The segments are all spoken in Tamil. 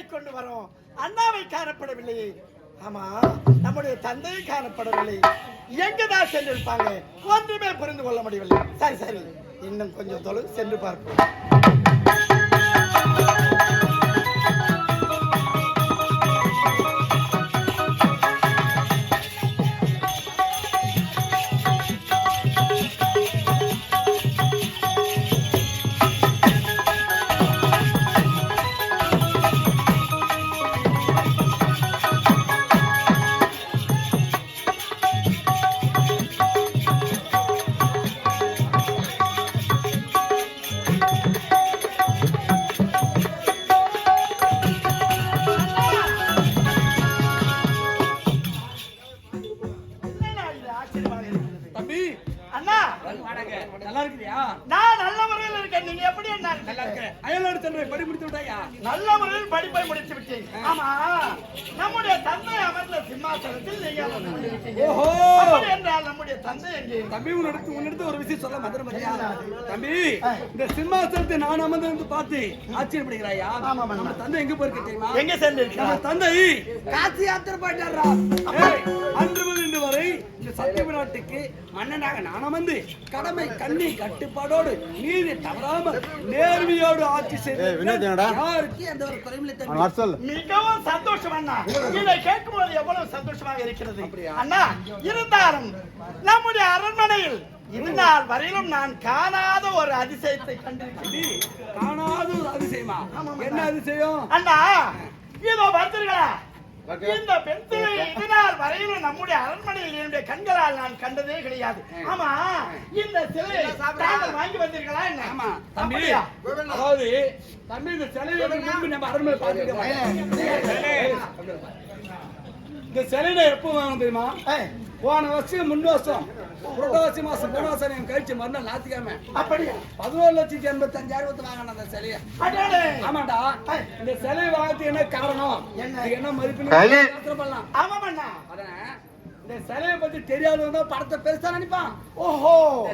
தேடிக்கொண்டு வரோம். அண்ணாவை காணப்படவில்லையே. ஆமா, நம்முடைய தந்தையை காணப்படவில்லை. எங்கதான் சென்றிருப்பாங்க? ஒன்றுமே புரிந்து கொள்ள முடியவில்லை. சரி சரி, இன்னும் கொஞ்சம் தொலைவு சென்று பார்ப்போம். நல்லா இருக்கியா? நான் நல்ல முறையில் இருக்கேன். நீங்க எப்படி என்ன? நல்லா இருக்கேன். அயலோடு சென்று படி முடித்து விட்டாயா? நல்ல முறையில் படிப்பை முடித்து விட்டேன். ஆமா, நம்முடைய தந்தை அமர்ந்த சிம்மாசனத்தில் நீங்க அமர்ந்து விட்டீங்க. ஓஹோ, அப்படி என்றால் நம்முடைய தந்தை எங்கே? தம்பி, உன்னிடத்து ஒரு விஷயம் சொல்ல மறந்துட்டேன். தம்பி, இந்த சிம்மாசனத்தை நான் அமர்ந்து பார்த்து ஆச்சரியப்படுகிறாயா? நம்ம தந்தை எங்க போயிருக்கு தெரியுமா? எங்க சென்றிருக்கிறார்? நம்ம தந்தை காசி யாத்திரை போயிட்டாரா? அன்று முதல் இன்று வரை இந்த சத்திய நாட்டுக்கு மன்னனாக நான் அமர்ந்து கடமை கண்ணி கட்டுப்பாடோடு நீதி தவறாமல் நேர்மையோடு ஆட்சி செய்து யாருக்கு எந்த ஒரு குறையும். மிகவும் சந்தோஷம் அண்ணா. இதை கேட்கும்போது எவ்வளவு சந்தோஷமாக இருக்கிறது அண்ணா. இருந்தாலும் நம்முடைய அரண்மனையில் இதுநாள் வரையிலும் நான் காணாத ஒரு அதிசயத்தை கண்டிருக்கிறேன். காணாத ஒரு அதிசயமா? என்ன அதிசயம் அண்ணா? இதோ பார்த்தீர்களா, இந்த பெண் சிலை இதனால் வரையிலும் நம்முடைய அரண்மனையில் என்னுடைய கண்களால் நான் கண்டதே கிடையாது. ஆமா, இந்த சிலையை தாங்கள் வாங்கி வந்தீர்களா என்ன? ஆமா தம்பி, அதாவது தம்பி, இந்த சிலையை முன்பு நம்ம அரண்மனை பார்த்துருக்கோம். இந்த சிலையில எப்போ வாங்க தெரியுமா? போன வருஷம் முன் வருஷம் புரட்டாசி மாசம் போனாசம் கழிச்சு மறுநாள் ஞாயிற்றுக்கிழமை அப்படியா 11,85,000 வாங்கின அந்த சிலையை. ஆமாண்டா, இந்த சிலையை வாங்கறதுக்கு என்ன காரணம், என்ன மதிப்பு பண்ணலாம். ஆமாண்ணா, இந்த சிலையை பத்தி தெரியாதவங்க படத்தை பெருசா நினைப்பான். ஓஹோ,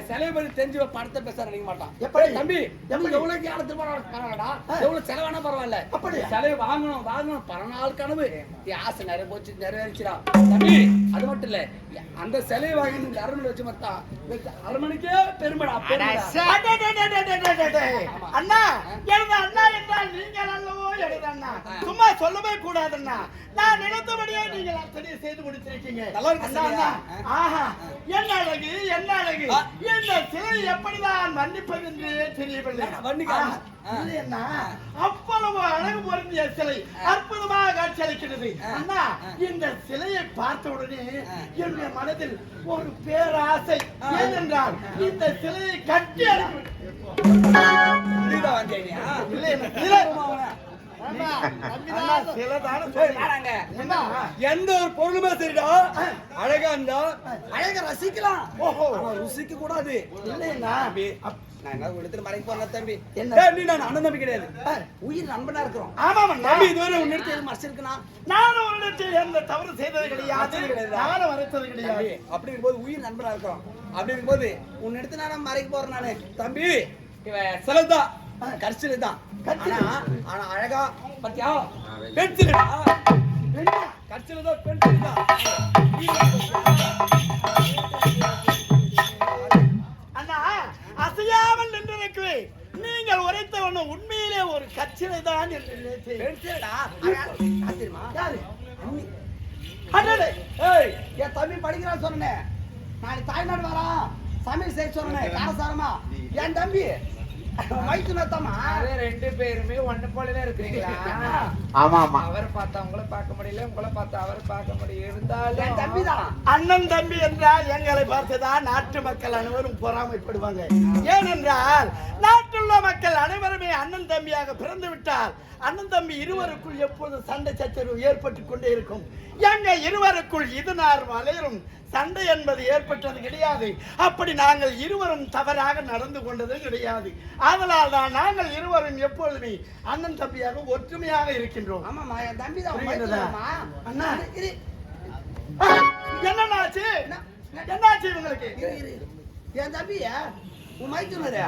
சிலையை பத்தி தெரிஞ்ச படத்தை பெருசா நினைக்க மாட்டான். எப்படி தம்பி, எவ்வளவு காலத்துக்கு பரவாயில்லடா, எவ்வளவு செலவானா பரவாயில்ல, அப்படி சிலையை வாங்கணும் பரநாள் கனவு ஆசை நிறைய போச்சு, நிறைவேறிச்சுடா தம்பி. அது மட்டும் இல்ல, அந்த சிலையை வாங்கி இந்த அரண்மனை வச்சு மத்தா அரண்மனைக்கே பெருமைடா. அண்ணா, எனது அண்ணா என்றால் நீங்கள் அல்லவோ எனது அண்ணா. சும்மா சொல்லவே கூடாதுண்ணா. நான் நினைத்தபடியே நீங்கள் அத்தனை செய்து முடித்திருக்கீங்க. ஆஹா, என்ன அழகு, என்ன அழகு. இந்த சிலை எப்படிதான் மன்னிப்பது என்று தெரியவில்லை. என்ன அவ்வளவு அழகு பொருந்திய சிலை அற்புதமாக காட்சி அளிக்கிறது. அண்ணா, இந்த சிலையை பார்த்த உடனே என்னுடைய மனதில் ஒரு பேராசை. ஏனென்றால் இந்த சிலையை கட்டி எந்த ஒரு பொருளுமே சரிடா, அழகா இருந்தா அழகா ரசிக்கலாம். ஓஹோ, ருசிக்க கூடாது இல்லையா? நான் என்ன எடுத்து மறைக்க போறேன் தம்பி. நீ நான் அண்ணன் தம்பி கிடையாது, உயிர் நண்பனா இருக்கிறோம். ஆமா தம்பி, இதுவரை உன்னிடத்து எது மறைச்சிருக்கா? நானும் உன்னிடத்தில் எந்த தவறு செய்தது கிடையாது, நானும் மறைத்தது கிடையாது. அப்படி இருக்கும்போது உயிர் நண்பனா இருக்கிறோம். அப்படி இருக்கும்போது உன்னிடத்து நான் மறைக்க போறேன் நானு. தம்பி, சிலதான் கரிசில தான், ஆனா அழகா பத்தியா பென்சிலா கரிசில தான், பென்சில் தான். அண்ணா, அசையாமல் நின்றிருக்கவே நீங்கள் உரைத்த ஒண்ணு உண்மையிலே ஒரு கச்சிலை தான் என்று நினைத்தேன். என் தம்பி படிக்கிறான்னு சொன்னேன். நாளைக்கு தாய்நாடு வரான், சமையல் செய்ய சொன்னேன் காரசாரமா. என் தம்பி ரெண்டு பேருமே ஒண்ணு போலவே இருக்கிறீங்களா? ஆமா ஆமா, அவரை பார்த்தா உங்களை பார்க்க முடியல, உங்களை பார்த்தா அவரை பார்க்க முடியல. இருந்தாலும் தம்பி தான். அண்ணன் தம்பி என்றால் எங்களை பார்த்துதான் நாட்டு மக்கள் அனைவரும் பொறாமைப்படுவாங்க. ஏனென்றால் நாட்டுள்ள மக்கள் அனைவருமே அண்ணன் தம்பியாக பிறந்து விட்டால் அண்ணன் தம்பி இருவருக்குள் எப்போது சண்டை சச்சரவு ஏற்பட்டுக் கொண்டே இருக்கும். எங்க இருவருக்குள் இது நாள் வரையிலும் சண்டை என்பது ஏற்பட்டது கிடையாது. அப்படி நாங்கள் இருவரும் தவறாக நடந்து கொண்டது கிடையாது. அதனால் தான் நாங்கள் இருவரும் எப்பொழுதுமே அண்ணன் தம்பியாக ஒற்றுமையாக இருக்கின்றோம். ஆமாமா, என் தம்பி தான். அண்ணா, என்னாச்சு என்னாச்சு உங்களுக்கு? என் தம்பியா உன் மைத்துனரா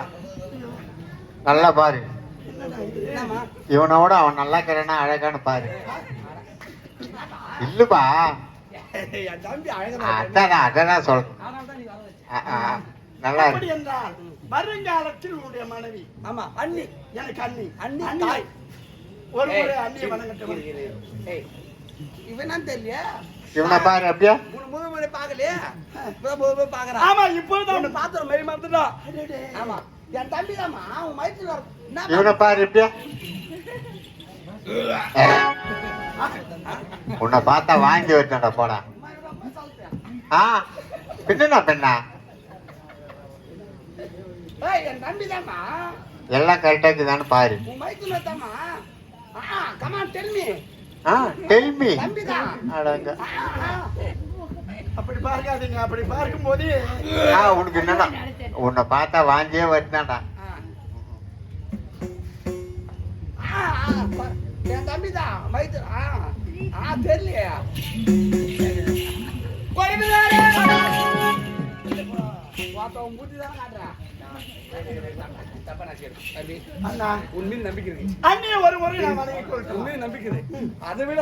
நல்லா பாரு. என்னம்மா இவனோட அவன் நல்லா இருக்கிறானா அழகான்னு பாரு. இல்லப்பா, என் தம்பி அழகா அதான் சொல்றேன். அதனாலதான் நீ வர வச்ச. நல்லா அப்படி என்றால் வருங்காலத்தில் உன்னுடைய மனைவி ஆமா அண்ணி எனக்கு அண்ணி அண்ணி அண்ணி தாய். ஒரு முறை அண்ணியை வணங்கட்டும். ஏய் இவன் தெரியலையா இவனை பாரு அப்படியா? முதல் முறை பாக்கலையா? இப்பதான் முதல் முறை பாக்குறான். ஆமா இப்பொழுது அவனை பாத்திரம் மெய் மறந்துட்டான். அடடே. ஆமா என் தம்பி தாமா அவன் வயிற்றுல இவனை பாரு எப்படியா? உன்னை பார்த்தா வாங்கி வச்சேன்டா போடா. பின்னா பெண்ணா என் தம்பி தாமா எல்லாம் கரெக்டா இருக்குதான்னு பாரு. உன் வயிற்றுல தாமா கமான் டெல்மி டெல்மி தம்பிதான் அடங்க. அப்படி பார்க்காதீங்க. அப்படி பார்க்கும் போது உனக்கு என்னடா உன்னை பார்த்தா வாங்கியே வச்சான்டா. என் தம்பிதான் வயிற்று தெரியலையா அண்ணா உண்மையில் நம்பிக்கை இருக்கு. அண்ணியை ஒரு முறை நான் வணங்கிக் கொள்கிறேன். உண்மையில் நம்பிக்கை இருக்கு. அதை விட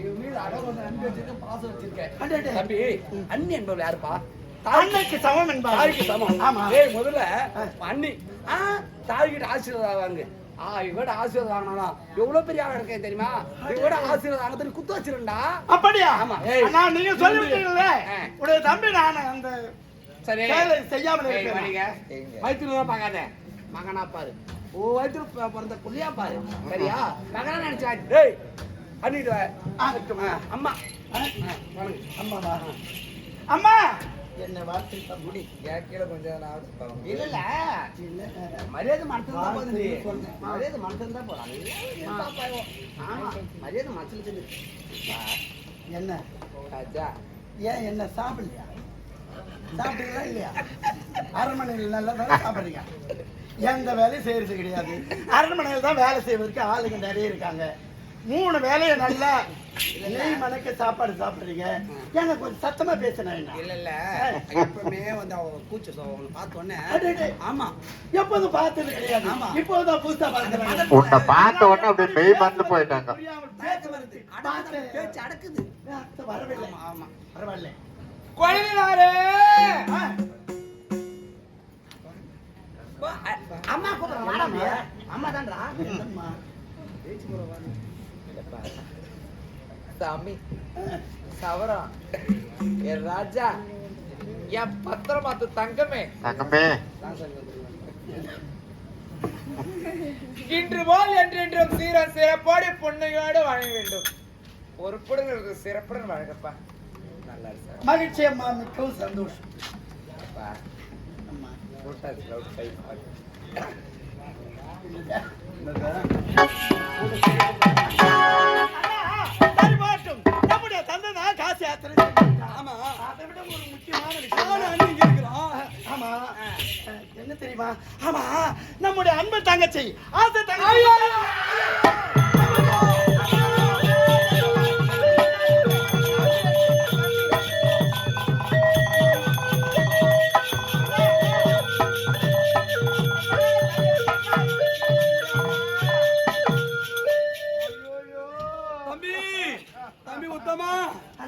இவன் மீது அழகான நம்பி வச்சிருக்கேன், பாசம் வச்சிருக்கேன். அடடே. தம்பி அண்ணி என்பவள் யாருப்பா? அன்னைக்கு சமம் என்பார். தாய்க்கு சமம். ஆமா. ஏய் முதல்ல அண்ணி தாய்கிட்ட ஆசீர்வாதம் வாங்கு. இவட ஆசீர்வாதம் வாங்கினா எவ்வளவு பெரிய ஆளா இருக்கேன் தெரியுமா? இவட ஆசீர்வாதம் வாங்க குத்து வச்சிருந்தா. அப்படியா? ஆமா. அண்ணா நீங்க சொல்லிவிட்டீங்கல்ல உடைய தம்பி நான் அந்த சரி செயலை செய்யாமல் இருக்கிறேன். வயிற்றுல பாக்காத மகனா பாரு. ஓ வயிற்றுல பிறந்த புள்ளியா பாரு. சரியா? மகனா நினைச்சா டேய் அண்ணிட்டு அம்மா அம்மாவா? அம்மா என்ன வார்த்தை முடி என் கீழே கொஞ்சம் இல்ல இல்ல மரியாதை மனசுல தான் போகுது. மரியாதை மனசுல தான் போறாங்க. ஆமா மரியாதை மனசுல சொல்லு. என்ன ராஜா ஏன் என்ன சாப்பிடலையா? சாப்பிட்டீங்களா இல்லையா? அரண்மனையில் நல்லா தான் சாப்பிடுறீங்க. எந்த வேலையும் செய்யறது கிடையாது. அரண்மனையில் தான் வேலை செய்வதற்கு ஆளுங்க நிறைய இருக்காங்க. 3 வேலையை நல்லா நெய் மணக்க சாப்பாடு சாப்பிடுறீங்க. ஏங்க கொஞ்சம் சத்தமா பேசினா இல்ல இல்ல எப்பவுமே வந்து அவங்க கூச்ச அவங்களை பார்த்தோன்னே. ஆமா எப்போதும் பார்த்தது கிடையாது. ஆமா. இப்போதான் புதுசா பார்க்கறாங்க. உன்னை பார்த்த உடனே அப்படியே மெய் மறந்து போயிட்டாங்க. பேச்சு அடக்குது. வரவில்லை. ஆமா பரவாயில்ல. குழந்தைனாரே அம்மா கூப்பிடுறா. அம்மா தான்டா. சாமி சவரம் என் ராஜா என் பத்திரமாத்து தங்கமே தங்கமே இன்று போல் என்றென்றும் சீரன் சிறப்போடு பொண்ணையோடு வாழ வேண்டும். பொறுப்புடன் சிறப்புடன் வழங்கப்பா. நல்லா இருக்கு சார். மகிழ்ச்சி அம்மா, மிகவும் சந்தோஷம். அப்பா அம்மா கூட்டாது கிரௌட் கை நம்முடைய தந்தை தான் காசு யாத்திரை செஞ்சிருக்கான். ஆமா அதை விட ஒரு முக்கியமான விஷயம். ஆமா என்ன தெரியுமா? ஆமா நம்முடைய அன்பு தங்கச்சி ஆசை தங்கச்சி தம்பி உத்தமா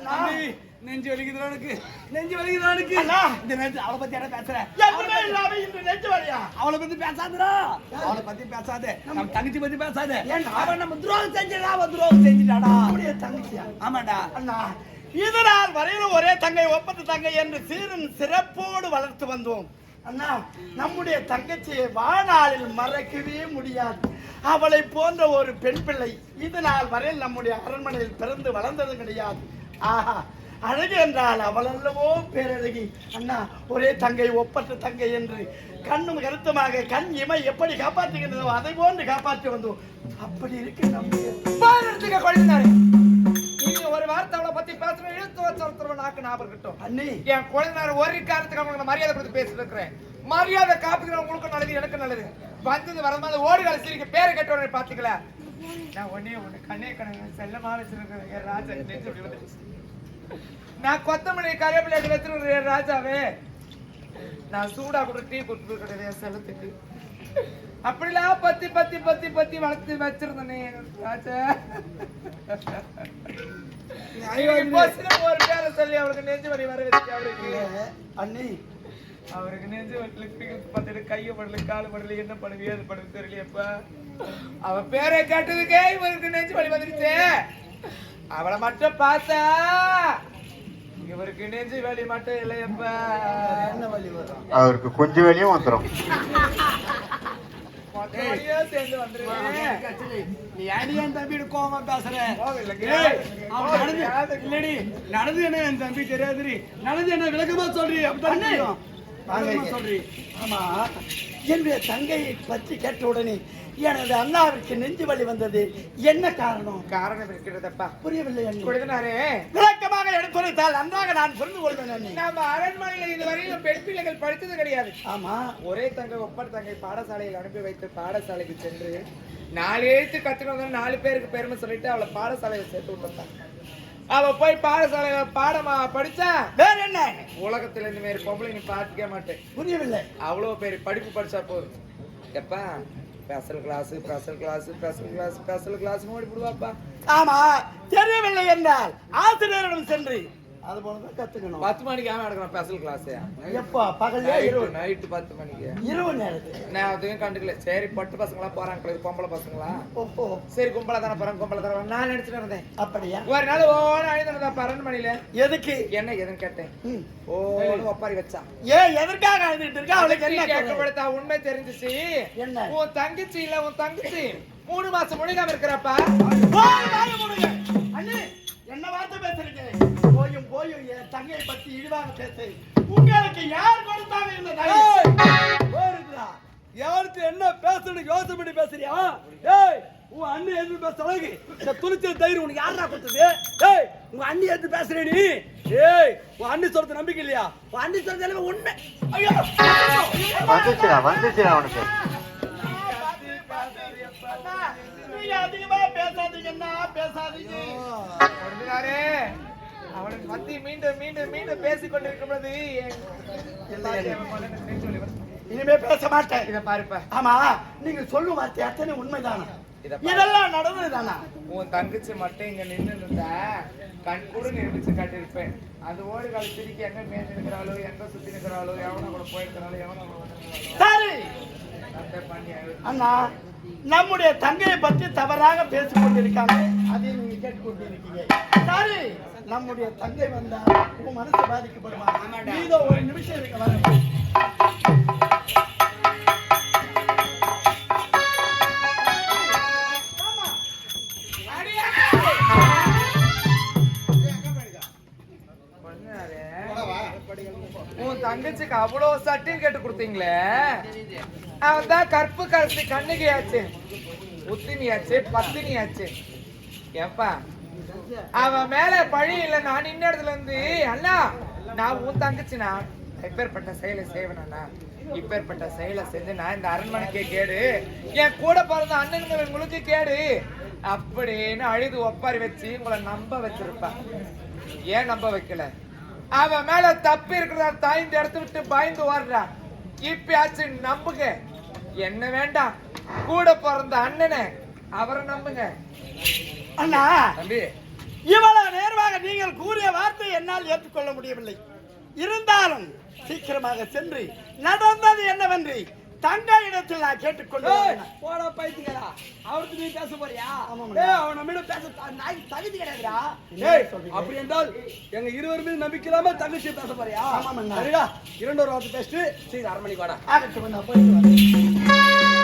தம்பி நெஞ்சு வலிக்குது எனக்கு. நெஞ்சு வலிக்குது எனக்கு. இந்த நெஞ்சு அவளை பத்தி என்ன பேசுறேன்? எதுவுமே இல்லாம இந்த நெஞ்சு வலியா? அவளை பத்தி பேசாதடா. அவளை பத்தி பேசாதே. நம்ம தங்கச்சி பத்தி பேசாதே. அவன் நம்ம துரோகம் செஞ்சிடா. அவன் துரோகம் செஞ்சிட்டாடா. நம்முடைய தங்கச்சியா? ஆமாடா அண்ணா இதனால் வரையிலும் ஒரே தங்கை ஒப்பந்த தங்கை என்று சீரும் சிறப்போடு வளர்த்து வந்தோம். அண்ணா நம்முடைய தங்கச்சியை வாழ்நாளில் மறக்கவே முடியாது. அவளை போன்ற ஒரு பெண் பிள்ளை இதனால் வரையில் நம்முடைய அரண்மனையில் பிறந்து வளர்ந்தது கிடையாது. ஆஹா அழகு என்றால் அவள் அல்லவோ பேரழகி. அண்ணா ஒரே தங்கை ஒப்பற்ற தங்கை என்று கண்ணும் கருத்துமாக கண் இமை எப்படி காப்பாற்றுகின்றதோ அதை போன்று காப்பாற்றி வந்தோம். அப்படி இருக்கு நம்ம குழந்தைனாரே. நீங்க ஒரு வார்த்தை அவளை பத்தி பேசுற இழுத்து வச்சு நாக்கு ஞாபகம் இருக்கட்டும். அண்ணி என் குழந்தைனார் ஒரு காரணத்துக்கு அவங்களுக்கு மரியாதை கொடுத்து பேசிட்டு இருக்கிறேன். மரியாதை காப்புக்கு உங்களுக்கு நல்லது எனக்கு நல்லது. வந்தது வரமாதிரி ஓடி வேலை சிரிக்க பேரை கட்டவரை பாத்துக்கல. நான் ஒன்னே ஒண்ணு கண்ணே கணக்கு செல்லமா வச்சிருக்கிறேன். என் ராஜா நெஞ்சு அப்படி வந்துருச்சு. நான் கொத்தமல்லி கருவேப்பிலை வச்சிருக்கிறேன். என் ராஜாவே நான் சூடா கூட டீ கொடுத்து கிடையாது என் செல்லத்துக்கு. அப்படிலாம் பத்தி பத்தி பத்தி பத்தி வளர்த்து வச்சிருந்தனே ஒரு பேரை சொல்லி அவருக்கு நெஞ்சு வலி வர வச்சு அவருக்கு அண்ணி அவருக்கு நெஞ்சு வலிக்கு பார்த்துட்டு கையை படல காலு படல என்ன பண்ணுது ஏது பண்ணுது தெரியலையப்பா அவ பேரை கேட்டதுக்கே இவருக்கு நெஞ்சு வலி வந்துருச்சே அவளை மட்டும் பார்த்தா இவருக்கு நெஞ்சு வலி மட்டும் இல்லையப்பா என்ன வலி வரும் அவருக்கு கொஞ்சம் வெளியும் வந்துடும். சேர்ந்து வந்துருவேன் நீ ஏடி என் தம்பியோட கோவமா பேசுற? அவன் இல்லடி நடந்து என்ன என் தம்பி தெரியாதுரி, நடந்து என்ன விளக்கமா சொல்றீ? அப்படித்தான் சொல்றீ. ஆமா, என்னுடைய தங்கையை பற்றி கேட்ட உடனே எனது அண்ணாவிற்கு நெஞ்சு வலி வந்தது. என்ன காரணம்? காரணம் இருக்கிறதப்பா புரியவில்லை அண்ணி. கொடுத்தனாரே விளக்கமாக எடுத்துரைத்தால் நன்றாக நான் புரிந்து கொள்வேன் அண்ணி. நம்ம அரண்மனையில் இதுவரையிலும் பெண் பிள்ளைகள் படித்தது கிடையாது. ஆமா, ஒரே தங்கை ஒப்பர் தங்கை பாடசாலையில் அனுப்பி வைத்து பாடசாலைக்கு சென்று 4 எழுத்து கத்துனவங்க 4 பேருக்கு பெருமை சொல்லிட்டு அவளை பாடசாலையில சேர்த்து விட்டுட்டான். அவ போய் பாடசாலையில பாடமா படிச்சா வேற என்ன? உலகத்துல இந்த மாதிரி பொம்பளை நீ பார்த்துக்க மாட்டேன். புரியவில்லை. அவ்வளவு பேர் படிப்பு படிச்சா போதும். எப்பா special class special class special class special class ஓடி போடுவாப்பா. ஆமா, தெரியவில்லை என்றால் ஆசிரியரிடம் சென்று அது போலதான் கத்துக்கணும். 10 மணிக்கு அவன் எடுக்கிறான் ஸ்பெஷல் கிளாஸ். எப்போ? பகல்ல இரவு? நைட்டு 10 மணிக்கு. இரவு நேரத்துல நான் அதையும் கண்டுக்கல. சரி பட்டு பசங்களா போறாங்க, பொம்பளை பசங்களா ஓஹோ, சரி கும்பலா தானே போறாங்க, கும்பலா தானே நான் நினைச்சிட்டு இருந்தேன். அப்படியா? ஒரு நாள் ஓன அழுதான் அரண்மனையில. எதுக்கு? என்ன எதுன்னு கேட்டேன். ம். ஓன்னு ஒப்பாரி வச்சா. ஏன் எதற்காக அழுதுட்டு இருக்கா? அவளுக்கு என்ன குறை? கேட்கப்படுத்தா உண்மை தெரிஞ்சிச்சு. என்ன? உன் தங்கச்சி இல்ல, உன் தங்கச்சி 3 மாசம் முடிக்காம இருக்கிறப்பா. அண்ணே, என்ன வார்த்தை பேசுறீங்க? போயும் போயும் என் தங்கையை பத்தி இழிவாக பேசு. உங்களுக்கு யார் கொடுத்தாங்க இந்த தைரியம்? யாருக்கு என்ன பேசணும் யோசனை பண்ணி பேசுறியா? ஏய், உன் அண்ணி எது பேசுறாங்க? இந்த துணிச்சல் தைரியம் உனக்கு யாரா கொடுத்தது? ஏய், உங்க அண்ணி எது பேசுற நீ? ஏய், உன் அண்ணி சொல்றது நம்பிக்கை இல்லையா? உன் அண்ணி சொல்றது எல்லாம் உண்மை. ஐயோ, வந்துச்சுடா அவனுக்கு. நீங்க அதிகமா பேசாதீங்கன்னா பேசாதீங்க. அவனுக்கு மத்தி மீண்டும் மீண்டும் மீண்டும் பேசிக் கொண்டிருக்கும் பொழுது இனிமே பேச மாட்டேன். இதை பாருப்பா. ஆமா, நீங்க சொல்லும் வார்த்தை அத்தனை உண்மைதானா? இதை இதெல்லாம் நடந்ததுதானா? உன் தங்கச்சி மட்டும் இங்க நின்று இருந்தா கண் கூட நிரூபிச்சு காட்டியிருப்பேன். அது ஓடு கால திருக்கி எங்க மேய்ச்சி இருக்கிறாளோ, எங்க சுத்தி இருக்கிறாளோ, எவனா கூட போயிருக்கிறாளோ, எவனா சரி அண்ணா, நம்முடைய தங்கையை பற்றி தவறாக பேசிக் கொண்டிருக்காங்க. அதையும் நீங்க கேட்டுக்கொண்டிருக்கீங்க. சரி, நம்முடைய தங்கை வந்தா உன் மனசு பாதிக்கப்படுமா? இதோ ஒரு நிமிஷம் இருக்க வர. உன் தங்கச்சிக்கு அவ்வளவு சர்டிபிகேட் கொடுத்தீங்களே, அவன் தான் கற்பு கரசி கண்ணுகையாச்சு, உத்தினியாச்சு, பத்தினியாச்சு. ஏப்பா அவன் மேல பழி இல்ல. நான் இன்ன இடத்துல இருந்து அண்ணா, நான் உன் தங்கச்சினா இப்பேற்பட்ட செயலை செய்வேனா? இப்பேற்பட்ட செயலை செஞ்சு நான் இந்த அரண்மனைக்கே கேடு, என் கூட பிறந்த அண்ணன்களுக்கு கேடு அப்படின்னு அழுது ஒப்பாரி வச்சு உங்களை நம்ப வச்சிருப்பேன். ஏன் நம்ப வைக்கல? அவன் மேல தப்பி இருக்கிறதா தாய்ந்து இடத்து விட்டு பயந்து ஓடுறா. இப்பயாச்சு நம்புங்க. என்ன வேண்டாம், கூட பிறந்த அண்ணனை அவரை நம்புங்க. அண்ணா தம்பி, இவ்வளவு நேர்வாக நீங்கள் கூறிய வார்த்தை என்னால் ஏற்றுக்கொள்ள முடியவில்லை. இருந்தாலும் சீக்கிரமாக சென்று நடந்தது என்னவென்று தங்கை இடத்தில் நான் கேட்டுக்கொண்டேன். போடா பைத்தியங்களா, அவருக்கு நீ பேச போறியா? அவன் நம்மிடம் பேச தகுதி கிடையாதுடா. அப்படி என்றால் எங்க இருவர் மீது நம்பிக்கை இல்லாம தங்கச்சி பேச போறியா? ஆமாம், 2 வார்த்தை பேசிட்டு சரி அரண்மனைக்கு வாடா. ஆகட்டும், நான் போயிட்டு வரேன்.